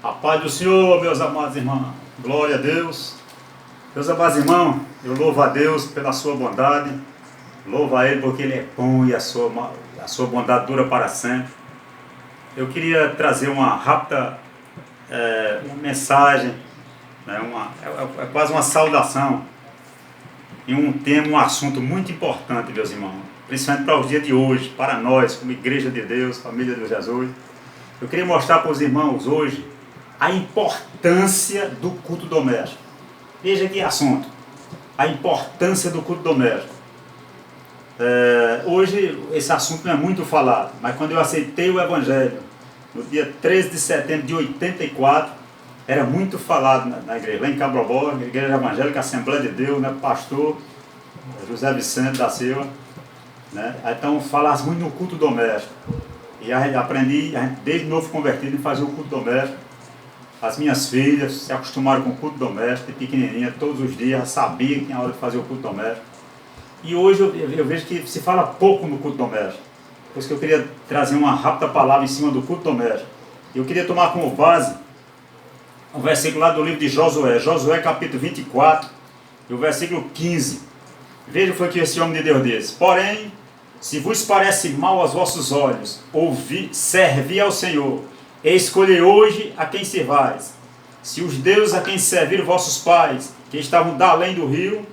A paz do Senhor, meus amados irmãos. Glória a Deus. Meus amados irmãos, eu louvo a Deus pela sua bondade. Louvo a Ele porque Ele é bom e a sua bondade dura para sempre. Eu queria trazer uma rápida uma mensagem, né, é quase uma saudação em um tema, um assunto muito importante, meus irmãos. Principalmente para os dias de hoje, para nós, como Igreja de Deus, Família de Jesus. Eu queria mostrar para os irmãos hoje a importância do culto doméstico. Veja que assunto, a importância do culto doméstico. Hoje esse assunto não é muito falado, mas quando eu aceitei o Evangelho, no dia 13 de setembro de 84, era muito falado na igreja, lá em Cabrobó, Igreja Evangélica, Assembleia de Deus, né, pastor José Vicente da Silva, né, então falasse muito no culto doméstico. E a gente aprendi, desde novo convertido, em fazer o culto doméstico. As minhas filhas se acostumaram com o culto doméstico, de pequenininha, todos os dias, sabia que tinha hora de fazer o culto doméstico. E hoje eu vejo que se fala pouco no culto doméstico. Por isso que eu queria trazer uma rápida palavra em cima do culto doméstico. Eu queria tomar como base um versículo lá do livro de Josué, Josué capítulo 24, e o versículo 15. Veja o que esse homem de Deus disse. Porém, se vos parece mal aos vossos olhos, servir ao Senhor, e escolhei hoje a quem servais. Se os deuses a quem serviram vossos pais, que estavam da além do rio,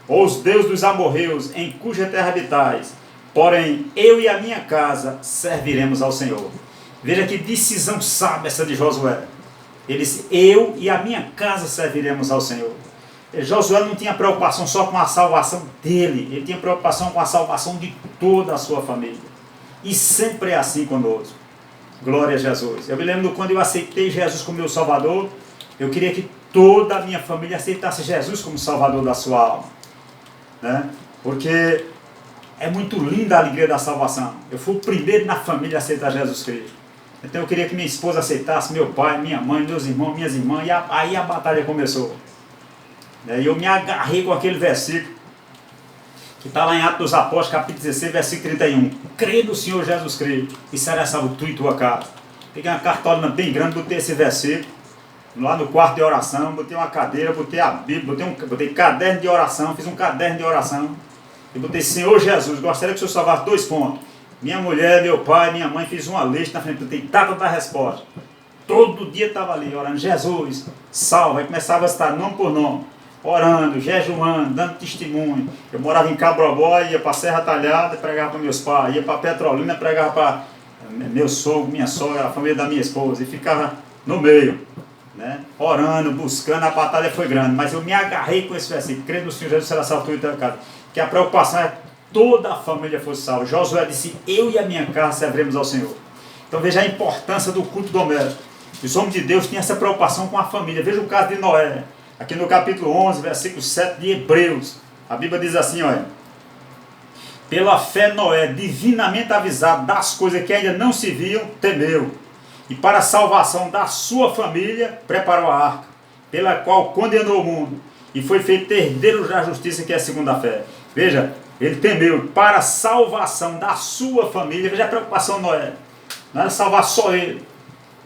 ou os deuses dos amorreus, em cuja terra habitais, porém eu e a minha casa serviremos ao Senhor. Veja que decisão sábia essa de Josué. Ele disse, eu e a minha casa serviremos ao Senhor. Josué não tinha preocupação só com a salvação dele, ele tinha preocupação com a salvação de toda a sua família. E sempre é assim conosco. Glória a Jesus. Eu me lembro quando eu aceitei Jesus como meu Salvador, eu queria que toda a minha família aceitasse Jesus como Salvador da sua alma, né? Porque é muito linda a alegria da salvação. Eu fui o primeiro na família a aceitar Jesus Cristo. Então eu queria que minha esposa aceitasse, meu pai, minha mãe, meus irmãos, minhas irmãs, e aí a batalha começou. E eu me agarrei com aquele versículo que está lá em Atos dos Apóstolos, capítulo 16, versículo 31. Crê no Senhor Jesus Cristo e será salvo tu e tua casa. Peguei uma cartolina bem grande, botei esse versículo lá no quarto de oração, botei uma cadeira, botei a Bíblia, botei caderno de oração, fiz um caderno de oração e botei Senhor Jesus, gostaria que o Senhor salvasse 2 pontos. Minha mulher, meu pai, minha mãe, fiz uma lista na frente, botei data da resposta. Todo dia estava ali orando, Jesus, salva, aí começava a citar nome por nome, orando, jejuando, dando testemunho. Eu morava em Cabrobó, ia para Serra Talhada, pregava para meus pais, ia para Petrolina, pregava para meu sogro, minha sogra, a família da minha esposa, e ficava no meio, né, orando, buscando. A batalha foi grande, mas eu me agarrei com esse versículo, crendo no Senhor Jesus será salvo tu e tua casa, que a preocupação é que toda a família fosse salva. Josué disse, eu e a minha casa serviremos ao Senhor. Então veja a importância do culto doméstico. Os homens de Deus tinham essa preocupação com a família. Veja o caso de Noé, aqui no capítulo 11, versículo 7 de Hebreus. A Bíblia diz assim, olha, pela fé Noé, divinamente avisado das coisas que ainda não se viam, temeu, e para a salvação da sua família preparou a arca, pela qual condenou o mundo, e foi feito herdeiro da justiça, que é segundo a fé. Veja, ele temeu para a salvação da sua família. Veja a preocupação de Noé, não era salvar só ele.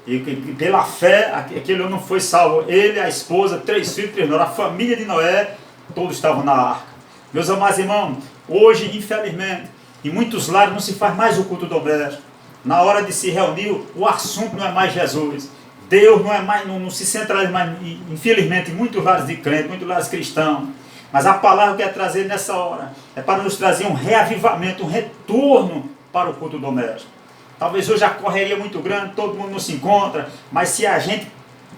E pela fé, aquele homem não foi salvo. Ele, a esposa, 3 filhos, 3 noras, a família de Noé, todos estavam na arca. Meus amados irmãos, hoje, infelizmente, em muitos lares não se faz mais o culto doméstico. Na hora de se reunir, o assunto não é mais Jesus. Deus não é mais, não se centraliza mais, infelizmente, em muitos lares de crente, muitos lares cristãos. Mas a palavra que eu quero trazer nessa hora é para nos trazer um reavivamento, um retorno para o culto doméstico. Talvez hoje a correria é muito grande, todo mundo não se encontra, mas se a gente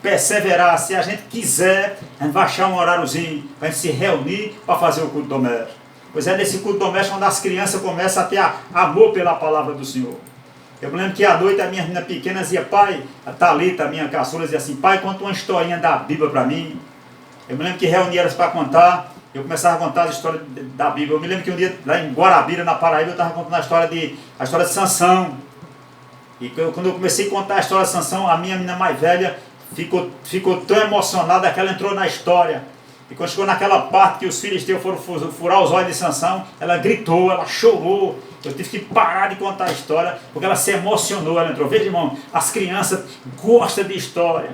perseverar, se a gente quiser, a gente vai achar um horáriozinho para a gente se reunir para fazer o culto doméstico. Pois é nesse culto doméstico onde as crianças começam a ter amor pela palavra do Senhor. Eu me lembro que à noite a minha menina pequena dizia, pai, a Thalita, a minha caçula, dizia assim, pai, conta uma historinha da Bíblia para mim. Eu me lembro que reunia elas para contar. Eu começava a contar a história da Bíblia. Eu me lembro que um dia, lá em Guarabira, na Paraíba, eu estava contando a história de Sansão. E quando eu comecei a contar a história de Sansão, a minha menina mais velha ficou tão emocionada que ela entrou na história. E quando chegou naquela parte que os filisteus foram furar os olhos de Sansão, ela gritou, ela chorou. Eu tive que parar de contar a história, porque ela se emocionou, ela entrou. Veja, irmão, as crianças gostam de história.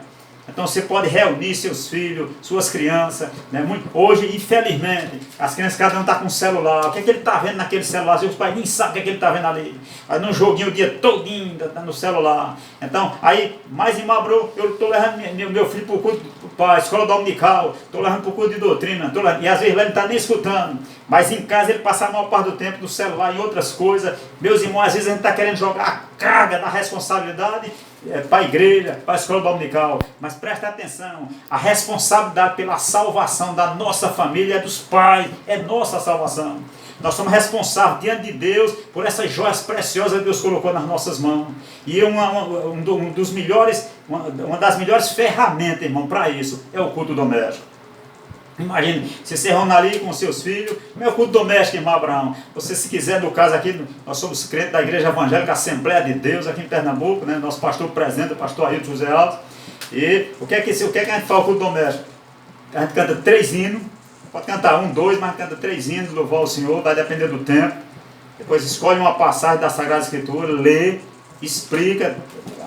Então você pode reunir seus filhos, suas crianças. Né? Hoje, infelizmente, as crianças, cada um está com um celular. O que é que ele está vendo naquele celular? Os pais nem sabem o que é que ele está vendo ali. Aí num joguinho o dia todinho no celular. Então, aí, mais em Mabro, eu estou levando meu filho para a escola dominical, estou levando para o curso de doutrina, e às vezes ele não está nem escutando. Mas em casa ele passa a maior parte do tempo no celular e outras coisas. Meus irmãos, às vezes a gente está querendo jogar a carga da responsabilidade para a igreja, para a escola dominical, mas presta atenção, a responsabilidade pela salvação da nossa família é dos pais, é nossa salvação. Nós somos responsáveis diante de Deus por essas joias preciosas que Deus colocou nas nossas mãos. E uma das melhores ferramentas, irmão, para isso é o culto doméstico. Imagine, se você reúne ali com seus filhos, meu culto doméstico, irmão Abraão. Você, se quiser, no caso aqui, nós somos crentes da Igreja Evangélica Assembleia de Deus, aqui em Pernambuco, né? Nosso pastor presente, o pastor Ailton José Alves. E o que é que a gente fala, o culto doméstico? A gente canta 3 hinos, pode cantar 1, 2, mas canta 3 hinos, louvar o Senhor, vai depender do tempo. Depois escolhe uma passagem da Sagrada Escritura, lê, explica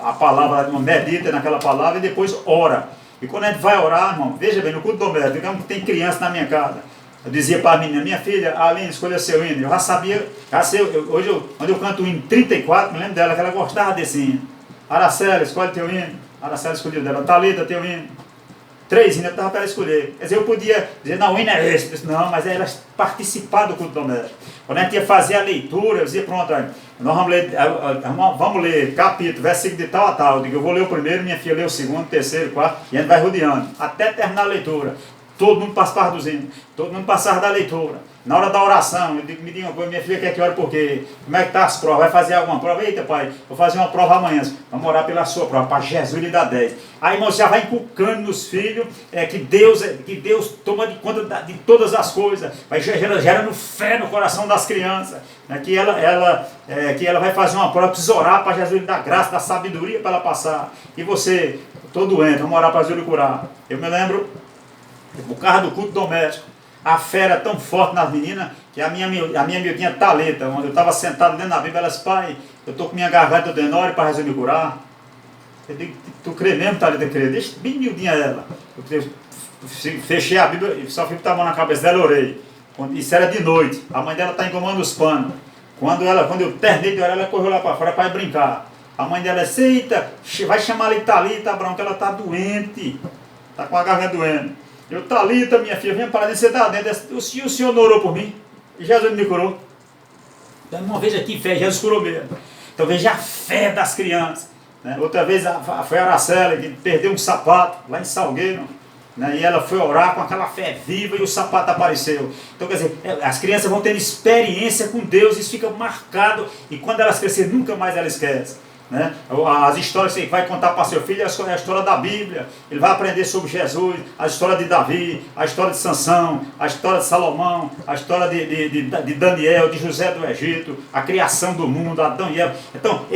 a palavra, medita naquela palavra e depois ora. E quando a gente vai orar, irmão, veja bem, no culto doméstico, digamos que tem criança na minha casa. Eu dizia para a menina, minha filha, Aline, escolha seu hino. Eu já sabia, quando eu canto o hino 34, me lembro dela, que ela gostava desse hino. Aracela, escolhe teu hino. Aracela escolheu dela. Thalita, teu hino. 3 hinos, eu estava para ela escolher. Quer dizer, eu podia dizer, não, o hino é esse. Eu disse, não, mas ela participar do culto doméstico. Quando a gente ia fazer a leitura, eu dizia, pronto, nós vamos ler capítulo, versículo de tal a tal. Eu digo, eu vou ler o primeiro, minha filha lê o segundo, terceiro, quarto, e a gente vai rodeando, até terminar a leitura. Todo mundo passava dos hinos, todo mundo passava da leitura. Na hora da oração, eu digo, me diga uma coisa, minha filha quer que ore por quê? Como é que está as provas? Vai fazer alguma prova? Eita, pai, vou fazer uma prova amanhã. Vamos orar pela sua prova, para Jesus lhe dar 10. Aí, irmão, já vai inculcando nos filhos que Deus toma de conta de todas as coisas. Vai gerando fé no coração das crianças. Que ela vai fazer uma prova, precisa orar para Jesus lhe dar graça, dar sabedoria para ela passar. E você, estou doente, vamos orar para Jesus lhe curar. Eu me lembro, por causa do culto doméstico, a fé era tão forte nas meninas que a minha miudinha Thalita, onde eu estava sentado lendo a Bíblia, ela disse, pai, eu estou com minha garganta doendo, ore para Jesus me curar. Eu digo, tu crê mesmo, Thalita? Crê? Deixa bem miudinha ela. Eu fechei a Bíblia e só fui botar a mão na cabeça dela e orei. Isso era de noite, a mãe dela está engomando os panos. Quando eu terminei de orar, ela correu lá para fora para ir brincar. A mãe dela disse, eita, vai chamar ali Thalita, Abraão, que ela está doente, está com a garganta doendo. Eu, Thalita, minha filha, vem para dentro, você está dentro. O senhor não orou por mim? E Jesus me curou. Então, uma vez aqui, fé, Jesus curou mesmo. Então, veja a fé das crianças. Né? Outra vez foi a Aracela, que perdeu um sapato lá em Salgueiro. Né? E ela foi orar com aquela fé viva e o sapato apareceu. Então, quer dizer, as crianças vão tendo experiência com Deus, isso fica marcado. E quando elas crescerem, nunca mais elas esquecem. Né? As histórias que você vai contar para seu filho é a história da Bíblia. Ele vai aprender sobre Jesus, a história de Davi, a história de Sansão, a história de Salomão, a história de Daniel, de José do Egito, a criação do mundo, Adão e Eva. Então,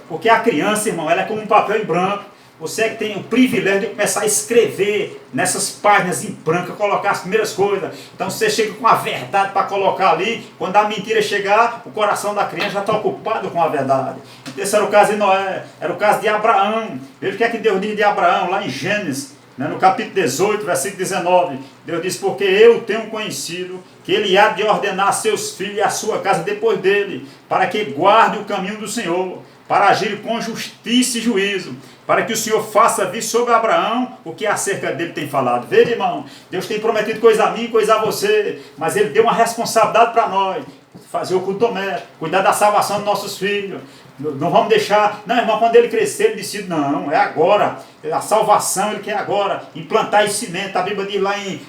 porque a criança, irmão, ela é como um papel em branco. Você é que tem o privilégio de começar a escrever nessas páginas em branco, colocar as primeiras coisas. Então você chega com a verdade para colocar ali. Quando a mentira chegar, o coração da criança já está ocupado com a verdade. Então, esse era o caso de Noé, era o caso de Abraão. Veja o que é que Deus diz de Abraão, lá em Gênesis, né, no capítulo 18, versículo 19. Deus diz, porque eu tenho conhecido que ele há de ordenar a seus filhos e a sua casa depois dele, para que guarde o caminho do Senhor, para agir com justiça e juízo, para que o Senhor faça vir sobre Abraão o que acerca dele tem falado. Veja, irmão, Deus tem prometido coisa a mim, coisa a você, mas Ele deu uma responsabilidade para nós, fazer o culto doméstico, cuidar da salvação dos nossos filhos. Não vamos deixar, não, irmão, quando ele crescer, ele decide, não, é agora, a salvação ele quer agora, implantar esse cimento. A Bíblia diz lá em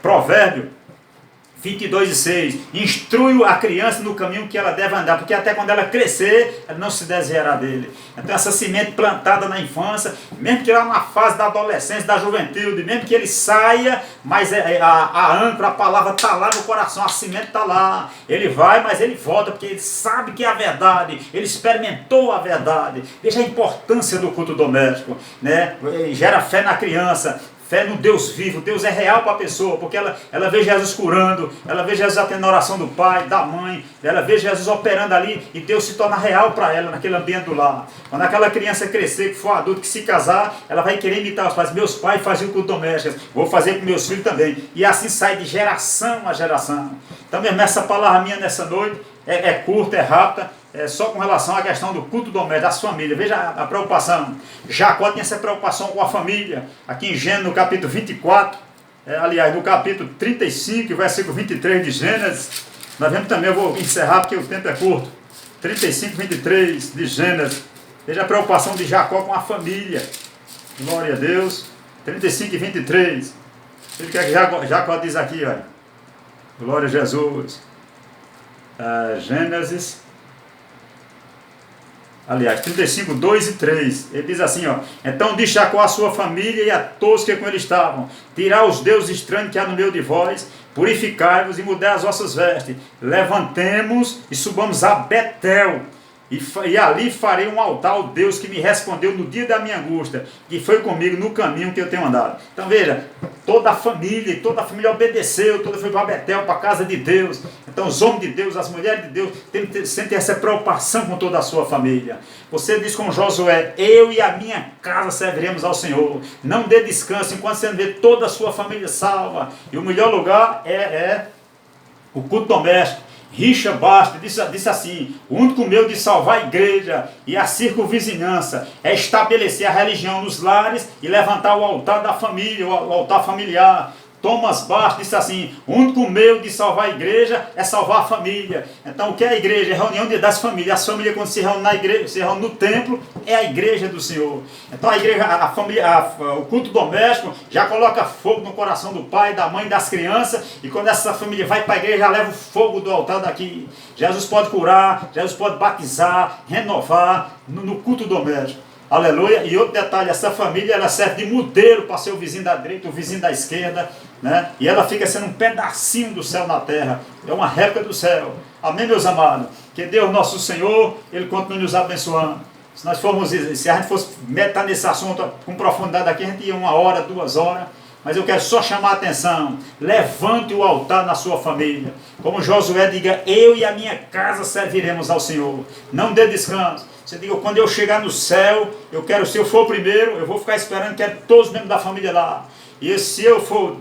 Provérbio 22:6, instrui a criança no caminho que ela deve andar, porque até quando ela crescer, ela não se desviará dele. Então essa semente plantada na infância, mesmo que lá na fase da adolescência, da juventude, mesmo que ele saia, mas a âncora, a palavra está lá no coração, a semente está lá. Ele vai, mas ele volta, porque ele sabe que é a verdade, ele experimentou a verdade. Veja a importância do culto doméstico, né? Gera fé na criança, Fé no Deus vivo. Deus é real para a pessoa, porque ela vê Jesus curando, ela vê Jesus atendendo a oração do pai, da mãe, ela vê Jesus operando ali e Deus se torna real para ela naquele ambiente do lar. Quando aquela criança crescer, que for adulto, que se casar, ela vai querer imitar os pais. Meus pais faziam culto doméstico, vou fazer com meus filhos também. E assim sai de geração a geração. Então mesmo essa palavra minha nessa noite é curta, é rápida, é só com relação à questão do culto doméstico, das famílias. Veja a preocupação. Jacó tinha essa preocupação com a família. Aqui em Gênesis, no capítulo 24, aliás, no capítulo 35, versículo 23 de Gênesis, nós vemos também, eu vou encerrar porque o tempo é curto, 35, 23 de Gênesis. Veja a preocupação de Jacó com a família. Glória a Deus. 35 e 23. Veja o que é que Jacó diz aqui, olha. Glória a Jesus. Gênesis, aliás, 35, 2 e 3, ele diz assim, ó: então disse Jacó a sua família e a todos que com ele estavam: tirai os deuses estranhos que há no meio de vós, purificai-vos e mudai as vossas vestes, levantemos e subamos a Betel, e ali farei um altar ao Deus que me respondeu no dia da minha angústia, que foi comigo no caminho que eu tenho andado. Então veja, toda a família obedeceu, toda foi para Betel, para a casa de Deus. Então os homens de Deus, as mulheres de Deus, sentem essa preocupação com toda a sua família. Você diz com Josué: eu e a minha casa serviremos ao Senhor. Não dê descanso enquanto você não vê toda a sua família salva. E o melhor lugar é o culto doméstico. Richard Baxter disse assim: o único meio de salvar a igreja e a circunvizinhança é estabelecer a religião nos lares e levantar o altar da família, o altar familiar. Thomas Baxter disse assim: o único meio de salvar a igreja é salvar a família. Então o que é a igreja? É a reunião das famílias. As famílias, quando se reúnem na igreja, se reúnem no templo, é a igreja do Senhor. Então a igreja, a família, o culto doméstico já coloca fogo no coração do pai, da mãe, das crianças. E quando essa família vai para a igreja, já leva o fogo do altar daqui. Jesus pode curar, Jesus pode batizar, renovar no culto doméstico. Aleluia. E outro detalhe, essa família ela serve de modelo para seu vizinho da direita, o vizinho da esquerda, né? E ela fica sendo um pedacinho do céu na terra. É uma réplica do céu. Amém, meus amados? Que Deus nosso Senhor, Ele continue nos abençoando. Se a gente fosse meditar nesse assunto com profundidade aqui, a gente ia 1 hora, 2 horas. Mas eu quero só chamar a atenção: levante o altar na sua família. Como Josué, diga: eu e a minha casa serviremos ao Senhor. Não dê descanso. Você diga: quando eu chegar no céu, se eu for primeiro, eu vou ficar esperando, quero todos os membros da família lá. E se eu for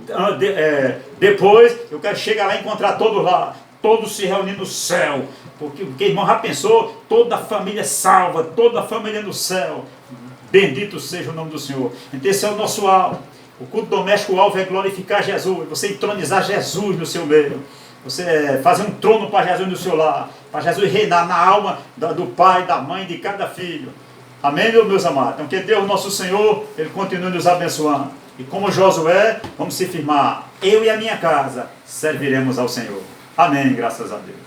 depois, eu quero chegar lá e encontrar todos lá, todos se reunindo no céu. Porque irmão, já pensou? Toda a família salva, toda a família no céu. Bendito seja o nome do Senhor. Então esse é o nosso alvo. O culto doméstico, o alvo é glorificar Jesus, você entronizar Jesus no seu meio. Você fazer um trono para Jesus no seu lar, para Jesus reinar na alma do pai, da mãe, de cada filho. Amém, meus amados? Então que Deus nosso Senhor, Ele continue nos abençoando. E como Josué, vamos se firmar: eu e a minha casa serviremos ao Senhor. Amém, graças a Deus.